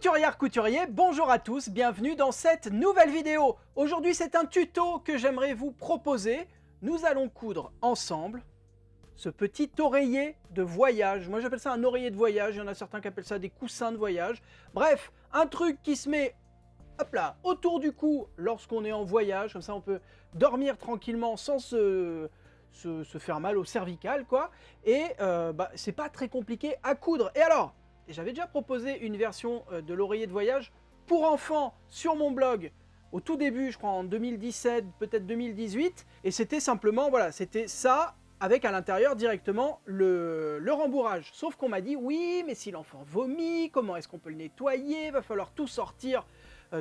Couturière, couturier, bonjour à tous, bienvenue dans cette nouvelle vidéo. Aujourd'hui c'est un tuto que j'aimerais vous proposer. Nous allons coudre ensemble ce petit oreiller de voyage. Moi j'appelle ça un oreiller de voyage, il y en a certains qui appellent ça des coussins de voyage. Bref, un truc qui se met hop là, autour du cou lorsqu'on est en voyage, comme ça on peut dormir tranquillement sans se faire mal au cervical quoi. Et c'est pas très compliqué à coudre. Et alors, j'avais déjà proposé une version de l'oreiller de voyage pour enfants sur mon blog au tout début, je crois en 2017, peut-être 2018, et c'était simplement, voilà, c'était ça avec à l'intérieur directement le rembourrage. Sauf qu'on m'a dit, oui, mais si l'enfant vomit, comment est-ce qu'on peut le nettoyer? Va falloir tout sortir,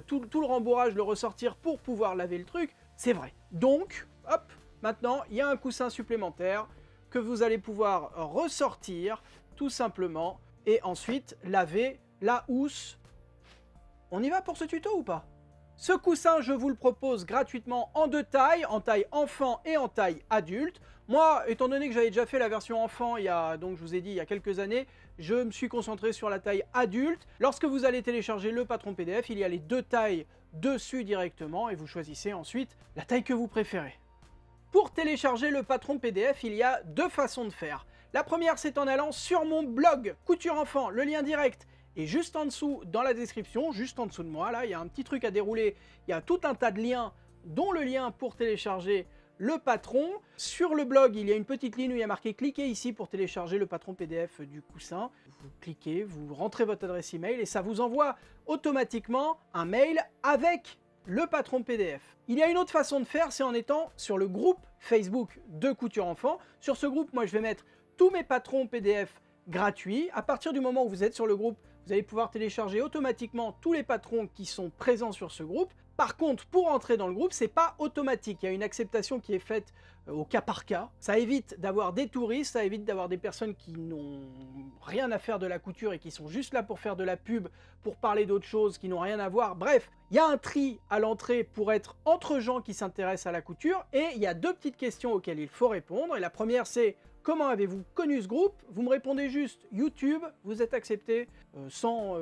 tout le rembourrage, le ressortir pour pouvoir laver le truc. C'est vrai. Donc, hop, maintenant, il y a un coussin supplémentaire que vous allez pouvoir ressortir, tout simplement, et ensuite laver la housse. On y va pour ce tuto ou pas? Ce coussin, je vous le propose gratuitement en deux tailles, en taille enfant et en taille adulte. Moi, étant donné que j'avais déjà fait la version enfant, donc je vous ai dit, il y a quelques années, je me suis concentré sur la taille adulte. Lorsque vous allez télécharger le patron PDF, il y a les deux tailles dessus directement et vous choisissez ensuite la taille que vous préférez. Pour télécharger le patron PDF, il y a deux façons de faire. La première, c'est en allant sur mon blog Couture Enfant, le lien direct est juste en dessous dans la description, juste en dessous de moi, là, il y a un petit truc à dérouler, il y a tout un tas de liens, dont le lien pour télécharger le patron. Sur le blog, il y a une petite ligne où il y a marqué « Cliquez ici pour télécharger le patron PDF du coussin ». Vous cliquez, vous rentrez votre adresse email et ça vous envoie automatiquement un mail avec le patron PDF. Il y a une autre façon de faire, c'est en étant sur le groupe Facebook de Couture Enfant. Sur ce groupe, moi je vais mettre tous mes patrons PDF gratuits. À partir du moment où vous êtes sur le groupe, vous allez pouvoir télécharger automatiquement tous les patrons qui sont présents sur ce groupe. Par contre, pour entrer dans le groupe, c'est pas automatique. Il y a une acceptation qui est faite au cas par cas. Ça évite d'avoir des touristes, ça évite d'avoir des personnes qui n'ont rien à faire de la couture et qui sont juste là pour faire de la pub, pour parler d'autres choses qui n'ont rien à voir. Bref, il y a un tri à l'entrée pour être entre gens qui s'intéressent à la couture et il y a deux petites questions auxquelles il faut répondre. Et la première, c'est: comment avez-vous connu ce groupe? Vous me répondez juste YouTube, vous êtes accepté sans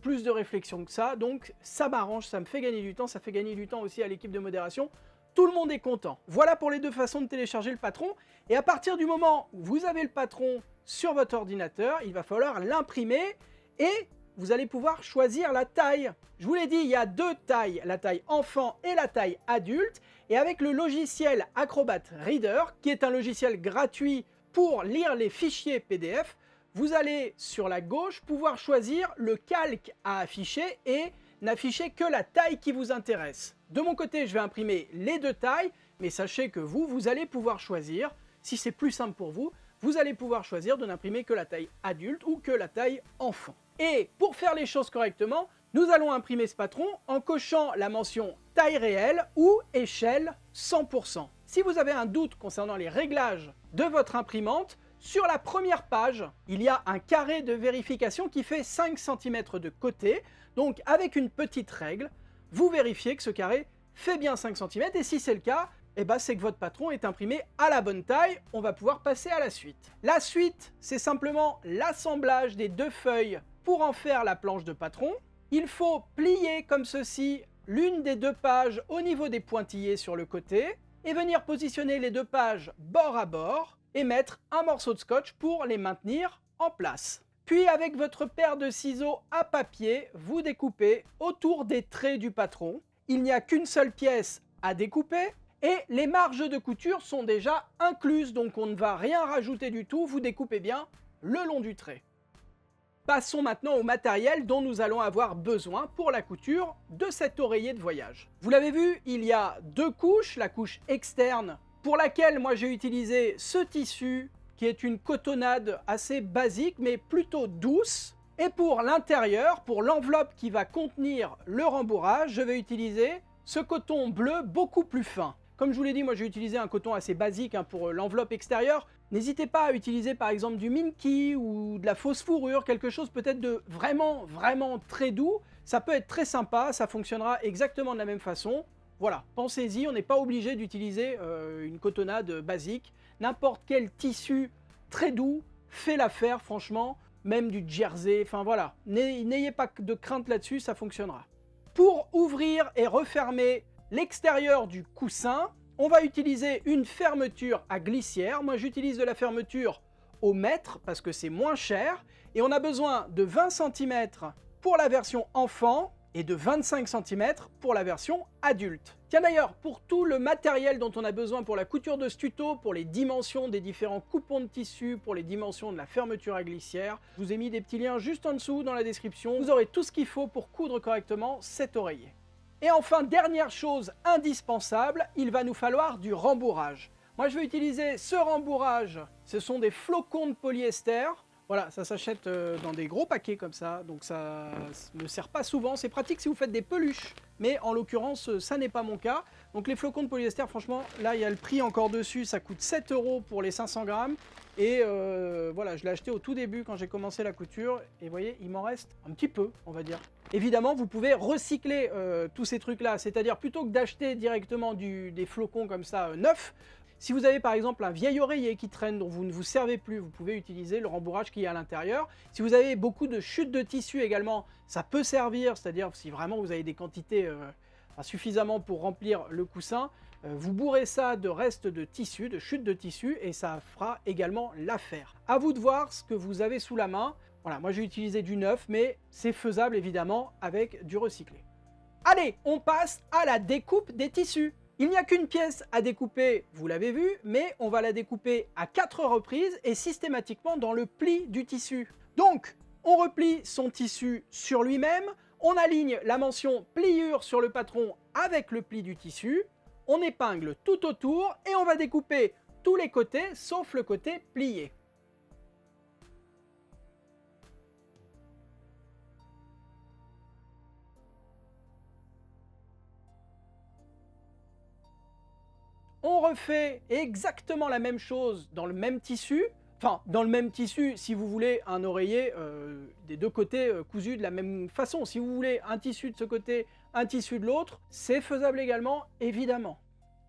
plus de réflexion que ça, donc ça m'arrange, ça me fait gagner du temps, ça fait gagner du temps aussi à l'équipe de modération, tout le monde est content. Voilà pour les deux façons de télécharger le patron, et à partir du moment où vous avez le patron sur votre ordinateur, il va falloir l'imprimer, et vous allez pouvoir choisir la taille. Je vous l'ai dit, il y a deux tailles, la taille enfant et la taille adulte, et avec le logiciel Acrobat Reader, qui est un logiciel gratuit pour lire les fichiers PDF, vous allez sur la gauche pouvoir choisir le calque à afficher et n'afficher que la taille qui vous intéresse. De mon côté, je vais imprimer les deux tailles, mais sachez que vous allez pouvoir choisir, si c'est plus simple pour vous, vous allez pouvoir choisir de n'imprimer que la taille adulte ou que la taille enfant. Et pour faire les choses correctement, nous allons imprimer ce patron en cochant la mention taille réelle ou échelle 100%. Si vous avez un doute concernant les réglages de votre imprimante, sur la première page, il y a un carré de vérification qui fait 5 cm de côté. Donc avec une petite règle, vous vérifiez que ce carré fait bien 5 cm et si c'est le cas, c'est que votre patron est imprimé à la bonne taille. On va pouvoir passer à la suite. La suite, c'est simplement l'assemblage des deux feuilles pour en faire la planche de patron. Il faut plier comme ceci l'une des deux pages au niveau des pointillés sur le côté et venir positionner les deux pages bord à bord et mettre un morceau de scotch pour les maintenir en place. Puis avec votre paire de ciseaux à papier, vous découpez autour des traits du patron. Il n'y a qu'une seule pièce à découper et les marges de couture sont déjà incluses, donc on ne va rien rajouter du tout, vous découpez bien le long du trait. Passons maintenant au matériel dont nous allons avoir besoin pour la couture de cet oreiller de voyage. Vous l'avez vu, il y a deux couches, la couche externe pour laquelle moi j'ai utilisé ce tissu qui est une cotonnade assez basique mais plutôt douce. Et pour l'intérieur, pour l'enveloppe qui va contenir le rembourrage, je vais utiliser ce coton bleu beaucoup plus fin. Comme je vous l'ai dit, moi j'ai utilisé un coton assez basique pour l'enveloppe extérieure. N'hésitez pas à utiliser par exemple du Minky ou de la fausse fourrure, quelque chose peut-être de vraiment très doux. Ça peut être très sympa, ça fonctionnera exactement de la même façon. Voilà, pensez-y, on n'est pas obligé d'utiliser une cotonnade basique. N'importe quel tissu très doux fait l'affaire, franchement. même du jersey, enfin voilà. N'ayez pas de crainte là-dessus, ça fonctionnera. Pour ouvrir et refermer l'extérieur du coussin, on va utiliser une fermeture à glissière. Moi, j'utilise de la fermeture au mètre parce que c'est moins cher. Et on a besoin de 20 cm pour la version enfant et de 25 cm pour la version adulte. Tiens d'ailleurs, pour tout le matériel dont on a besoin pour la couture de ce tuto, pour les dimensions des différents coupons de tissu, pour les dimensions de la fermeture à glissière, je vous ai mis des petits liens juste en dessous dans la description. Vous aurez tout ce qu'il faut pour coudre correctement cet oreiller. Et enfin, dernière chose indispensable, il va nous falloir du rembourrage. Moi, je vais utiliser ce rembourrage. Ce sont des flocons de polyester. Voilà, ça s'achète dans des gros paquets comme ça, donc ça ne sert pas souvent. C'est pratique si vous faites des peluches, mais en l'occurrence, ça n'est pas mon cas. Donc les flocons de polyester, franchement, là, il y a le prix encore dessus. Ça coûte 7 € pour les 500 grammes. Et voilà, je l'ai acheté au tout début quand j'ai commencé la couture. Et vous voyez, il m'en reste un petit peu, on va dire. Évidemment, vous pouvez recycler tous ces trucs-là. C'est-à-dire, plutôt que d'acheter directement des flocons comme ça neufs, si vous avez par exemple un vieil oreiller qui traîne dont vous ne vous servez plus, vous pouvez utiliser le rembourrage qui est à l'intérieur. Si vous avez beaucoup de chutes de tissu également, ça peut servir, c'est-à-dire si vraiment vous avez des quantités suffisamment pour remplir le coussin, vous bourrez ça de restes de tissu, de chutes de tissu, et ça fera également l'affaire. À vous de voir ce que vous avez sous la main. Voilà, moi j'ai utilisé du neuf, mais c'est faisable évidemment avec du recyclé. Allez, on passe à la découpe des tissus. Il n'y a qu'une pièce à découper, vous l'avez vu, mais on va la découper à 4 reprises et systématiquement dans le pli du tissu. Donc, on replie son tissu sur lui-même, on aligne la mention pliure sur le patron avec le pli du tissu, on épingle tout autour et on va découper tous les côtés sauf le côté plié. On refait exactement la même chose dans le même tissu. Enfin, dans le même tissu, si vous voulez un oreiller des deux côtés cousu de la même façon. Si vous voulez un tissu de ce côté, un tissu de l'autre, c'est faisable également, évidemment.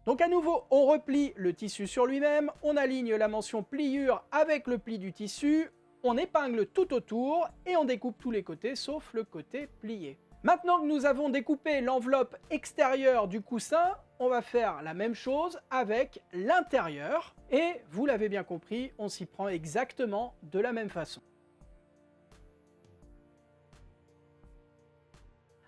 Donc à nouveau, on replie le tissu sur lui-même, on aligne la mention pliure avec le pli du tissu, on épingle tout autour et on découpe tous les côtés sauf le côté plié. Maintenant que nous avons découpé l'enveloppe extérieure du coussin, on va faire la même chose avec l'intérieur. Et vous l'avez bien compris, on s'y prend exactement de la même façon.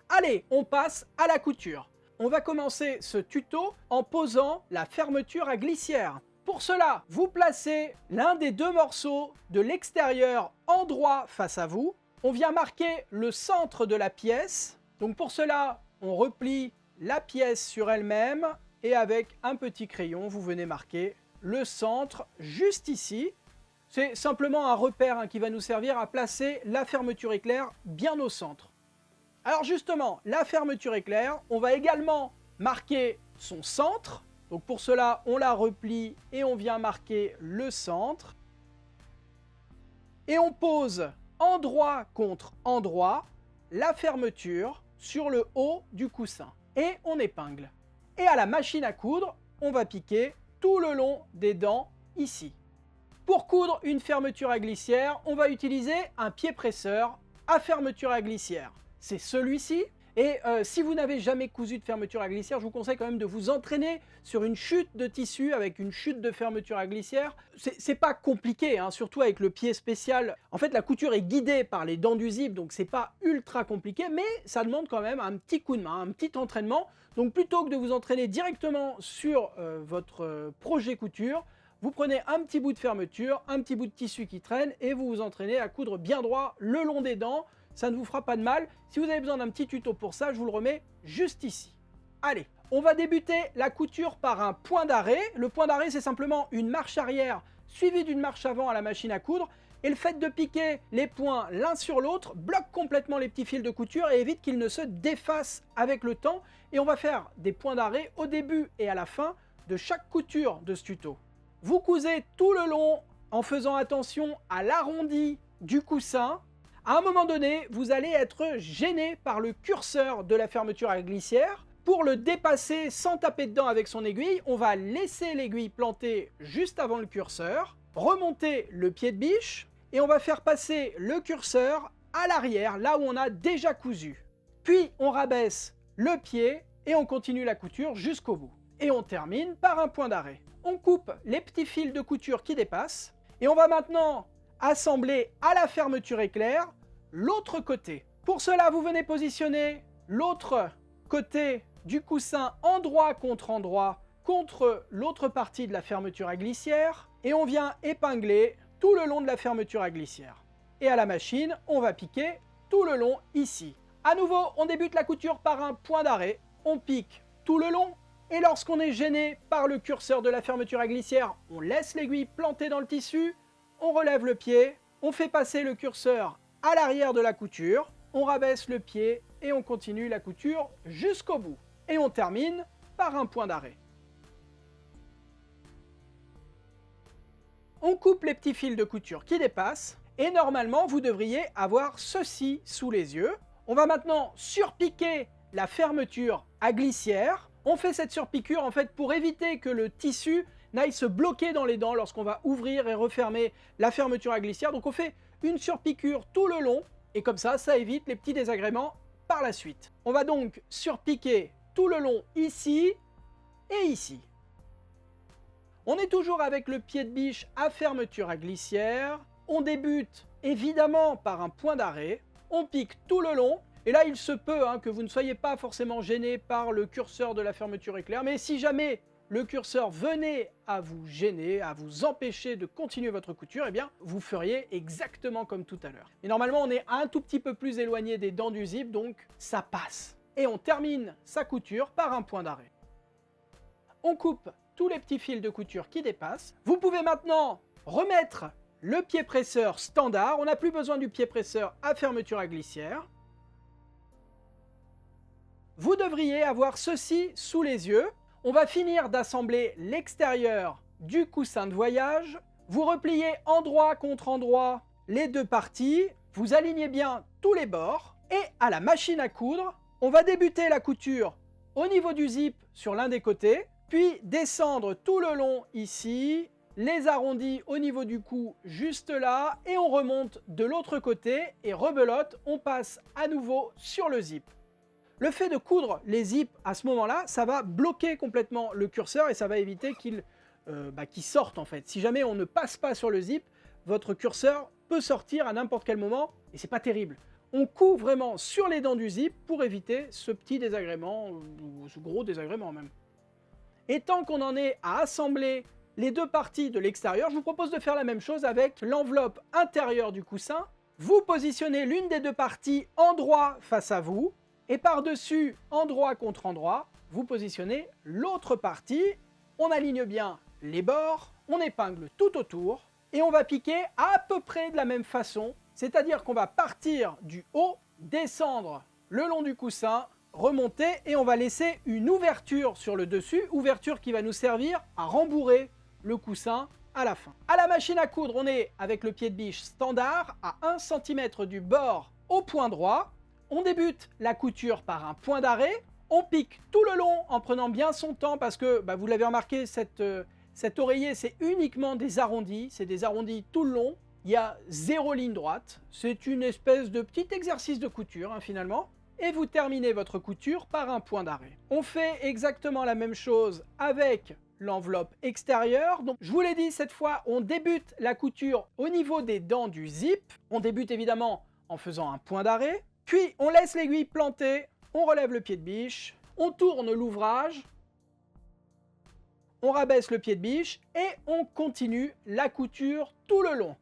Allez, on passe à la couture. On va commencer ce tuto en posant la fermeture à glissière. Pour cela, vous placez l'un des deux morceaux de l'extérieur en droit face à vous. On vient marquer le centre de la pièce. Donc pour cela, on replie la pièce sur elle-même et avec un petit crayon, vous venez marquer le centre juste ici. C'est simplement un repère qui va nous servir à placer la fermeture éclair bien au centre. Alors justement, la fermeture éclair, on va également marquer son centre. Donc pour cela, on la replie et on vient marquer le centre. Et on pose endroit contre endroit la fermeture sur le haut du coussin. Et on épingle. Et à la machine à coudre, on va piquer tout le long des dents ici. Pour coudre une fermeture à glissière, on va utiliser un pied presseur à fermeture à glissière. C'est celui-ci. Et si vous n'avez jamais cousu de fermeture à glissière, je vous conseille quand même de vous entraîner sur une chute de tissu avec une chute de fermeture à glissière. C'est pas compliqué, surtout avec le pied spécial. En fait, la couture est guidée par les dents du zip, donc c'est pas ultra compliqué, mais ça demande quand même un petit coup de main, un petit entraînement. Donc plutôt que de vous entraîner directement sur votre projet couture, vous prenez un petit bout de fermeture, un petit bout de tissu qui traîne et vous vous entraînez à coudre bien droit le long des dents. Ça ne vous fera pas de mal. Si vous avez besoin d'un petit tuto pour ça, je vous le remets juste ici. Allez, on va débuter la couture par un point d'arrêt. Le point d'arrêt, c'est simplement une marche arrière suivie d'une marche avant à la machine à coudre. Et le fait de piquer les points l'un sur l'autre bloque complètement les petits fils de couture et évite qu'ils ne se défacent avec le temps. Et on va faire des points d'arrêt au début et à la fin de chaque couture de ce tuto. Vous cousez tout le long en faisant attention à l'arrondi du coussin. À un moment donné, vous allez être gêné par le curseur de la fermeture à glissière. Pour le dépasser sans taper dedans avec son aiguille, on va laisser l'aiguille plantée juste avant le curseur, remonter le pied de biche et on va faire passer le curseur à l'arrière, là où on a déjà cousu. Puis on rabaisse le pied et on continue la couture jusqu'au bout. Et on termine par un point d'arrêt. On coupe les petits fils de couture qui dépassent et on va maintenant assembler à la fermeture éclair l'autre côté. Pour cela, vous venez positionner l'autre côté du coussin endroit contre l'autre partie de la fermeture à glissière et on vient épingler tout le long de la fermeture à glissière. Et à la machine, on va piquer tout le long ici. À nouveau, on débute la couture par un point d'arrêt, on pique tout le long et lorsqu'on est gêné par le curseur de la fermeture à glissière, on laisse l'aiguille plantée dans le tissu, on relève le pied, on fait passer le curseur à l'arrière de la couture, on rabaisse le pied et on continue la couture jusqu'au bout. Et on termine par un point d'arrêt. On coupe les petits fils de couture qui dépassent et normalement vous devriez avoir ceci sous les yeux. On va maintenant surpiquer la fermeture à glissière. On fait cette surpiqûre en fait pour éviter que le tissu n'aille se bloquer dans les dents lorsqu'on va ouvrir et refermer la fermeture à glissière. Donc on fait une surpiqûre tout le long et comme ça évite les petits désagréments par la suite. On va donc surpiquer tout le long ici et ici. On est toujours avec le pied de biche à fermeture à glissière. On débute évidemment par un point d'arrêt. On pique tout le long. Et là, il se peut que vous ne soyez pas forcément gêné par le curseur de la fermeture éclair. Mais si jamais le curseur venait à vous gêner, à vous empêcher de continuer votre couture, eh bien, vous feriez exactement comme tout à l'heure. Et normalement, on est un tout petit peu plus éloigné des dents du zip, donc ça passe. Et on termine sa couture par un point d'arrêt. On coupe tous les petits fils de couture qui dépassent. Vous pouvez maintenant remettre le pied presseur standard. On n'a plus besoin du pied presseur à fermeture à glissière. Vous devriez avoir ceci sous les yeux. On va finir d'assembler l'extérieur du coussin de voyage. Vous repliez endroit contre endroit les deux parties. Vous alignez bien tous les bords. Et à la machine à coudre, on va débuter la couture au niveau du zip sur l'un des côtés. Puis descendre tout le long ici, les arrondis au niveau du cou juste là, et on remonte de l'autre côté et rebelote, on passe à nouveau sur le zip. Le fait de coudre les zips à ce moment-là, ça va bloquer complètement le curseur et ça va éviter qu'il sorte en fait. Si jamais on ne passe pas sur le zip, votre curseur peut sortir à n'importe quel moment et c'est pas terrible. On coud vraiment sur les dents du zip pour éviter ce petit désagrément, ou ce gros désagrément même. Et tant qu'on en est à assembler les deux parties de l'extérieur, je vous propose de faire la même chose avec l'enveloppe intérieure du coussin. Vous positionnez l'une des deux parties endroit face à vous, et par-dessus, endroit contre endroit, vous positionnez l'autre partie. On aligne bien les bords, on épingle tout autour, et on va piquer à peu près de la même façon, c'est-à-dire qu'on va partir du haut, descendre le long du coussin, remonter et on va laisser une ouverture sur le dessus, ouverture qui va nous servir à rembourrer le coussin à la fin. À la machine à coudre, on est avec le pied de biche standard à 1 cm du bord au point droit. On débute la couture par un point d'arrêt, on pique tout le long en prenant bien son temps parce que vous l'avez remarqué, cet oreiller c'est uniquement des arrondis, c'est des arrondis tout le long, il y a 0 ligne droite, c'est une espèce de petit exercice de couture finalement. Et vous terminez votre couture par un point d'arrêt. On fait exactement la même chose avec l'enveloppe extérieure. Donc je vous l'ai dit, cette fois on débute la couture au niveau des dents du zip. On débute évidemment en faisant un point d'arrêt. Puis on laisse l'aiguille plantée, on relève le pied de biche, on tourne l'ouvrage, on rabaisse le pied de biche et on continue la couture tout le long.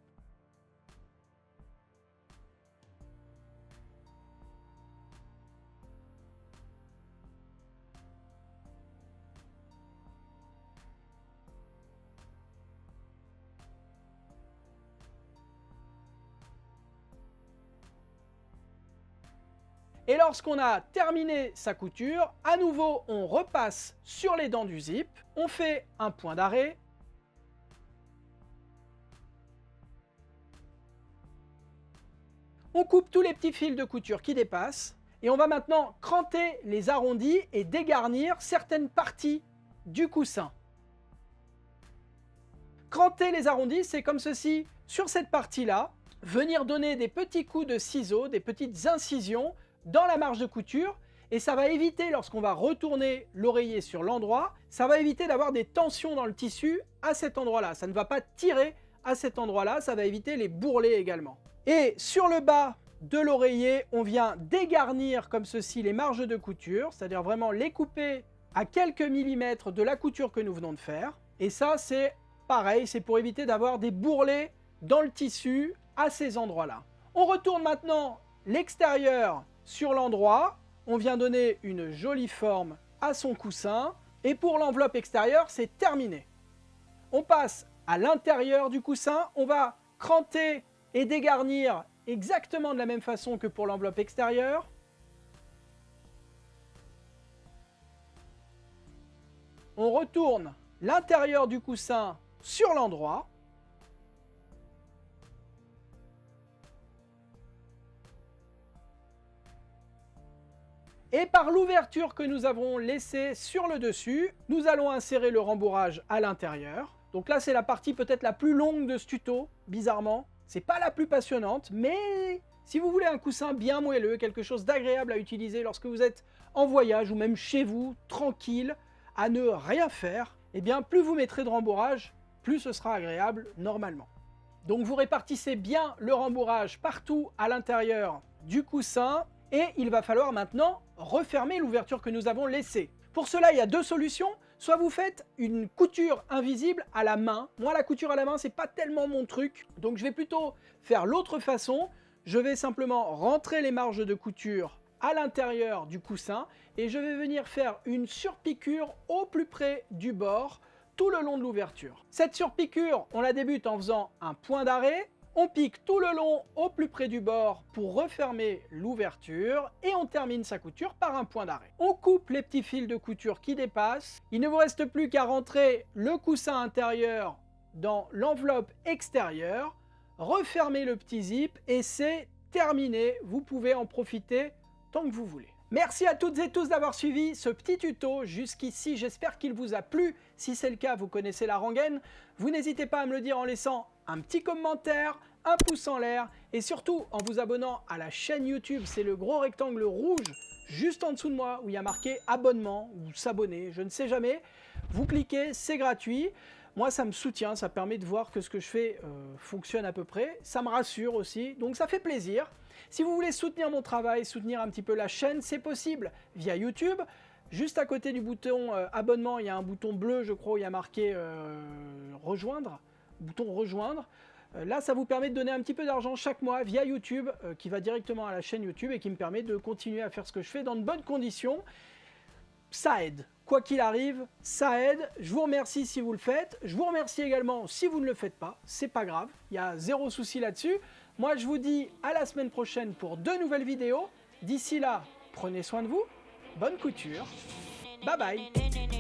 Et lorsqu'on a terminé sa couture, à nouveau on repasse sur les dents du zip, on fait un point d'arrêt, on coupe tous les petits fils de couture qui dépassent et on va maintenant cranter les arrondis et dégarnir certaines parties du coussin. Cranter les arrondis, c'est comme ceci. Sur cette partie-là, venir donner des petits coups de ciseaux, des petites incisions dans la marge de couture, et ça va éviter, lorsqu'on va retourner l'oreiller sur l'endroit, ça va éviter d'avoir des tensions dans le tissu à cet endroit-là. Ça ne va pas tirer à cet endroit-là, ça va éviter les bourrelets également. Et sur le bas de l'oreiller, on vient dégarnir comme ceci les marges de couture, c'est-à-dire vraiment les couper à quelques millimètres de la couture que nous venons de faire. Et ça, c'est pareil, c'est pour éviter d'avoir des bourrelets dans le tissu à ces endroits-là. On retourne maintenant l'extérieur sur l'endroit. On vient donner une jolie forme à son coussin. Et pour l'enveloppe extérieure, c'est terminé. On passe à l'intérieur du coussin. On va cranter et dégarnir exactement de la même façon que pour l'enveloppe extérieure. On retourne l'intérieur du coussin sur l'endroit. Et par l'ouverture que nous avons laissée sur le dessus, nous allons insérer le rembourrage à l'intérieur. Donc là, c'est la partie peut-être la plus longue de ce tuto, bizarrement. C'est pas la plus passionnante, mais si vous voulez un coussin bien moelleux, quelque chose d'agréable à utiliser lorsque vous êtes en voyage ou même chez vous, tranquille, à ne rien faire, eh bien plus vous mettrez de rembourrage, plus ce sera agréable normalement. Donc vous répartissez bien le rembourrage partout à l'intérieur du coussin et il va falloir maintenant refermer l'ouverture que nous avons laissée. Pour cela, il y a deux solutions. Soit vous faites une couture invisible à la main. Moi, la couture à la main, c'est pas tellement mon truc. Donc je vais plutôt faire l'autre façon. Je vais simplement rentrer les marges de couture à l'intérieur du coussin et je vais venir faire une surpiqûre au plus près du bord tout le long de l'ouverture. Cette surpiqûre, on la débute en faisant un point d'arrêt. On pique tout le long au plus près du bord pour refermer l'ouverture et on termine sa couture par un point d'arrêt. On coupe les petits fils de couture qui dépassent. Il ne vous reste plus qu'à rentrer le coussin intérieur dans l'enveloppe extérieure, refermer le petit zip et c'est terminé. Vous pouvez en profiter tant que vous voulez. Merci à toutes et tous d'avoir suivi ce petit tuto jusqu'ici, j'espère qu'il vous a plu. Si c'est le cas, vous connaissez la rengaine. Vous n'hésitez pas à me le dire en laissant un petit commentaire, un pouce en l'air et surtout en vous abonnant à la chaîne YouTube. C'est le gros rectangle rouge juste en dessous de moi où il y a marqué abonnement ou s'abonner, je ne sais jamais. Vous cliquez, c'est gratuit. Moi, ça me soutient, ça permet de voir que ce que je fais fonctionne à peu près. Ça me rassure aussi, donc ça fait plaisir. Si vous voulez soutenir mon travail, soutenir un petit peu la chaîne, c'est possible via YouTube. Juste à côté du bouton abonnement, il y a un bouton bleu, je crois, où il y a marqué rejoindre. Bouton rejoindre. Là, ça vous permet de donner un petit peu d'argent chaque mois via YouTube, qui va directement à la chaîne YouTube et qui me permet de continuer à faire ce que je fais dans de bonnes conditions. Ça aide. Quoi qu'il arrive, ça aide. Je vous remercie si vous le faites. Je vous remercie également si vous ne le faites pas. C'est pas grave. Il y a zéro souci là-dessus. Moi, je vous dis à la semaine prochaine pour de nouvelles vidéos. D'ici là, prenez soin de vous. Bonne couture. Bye bye.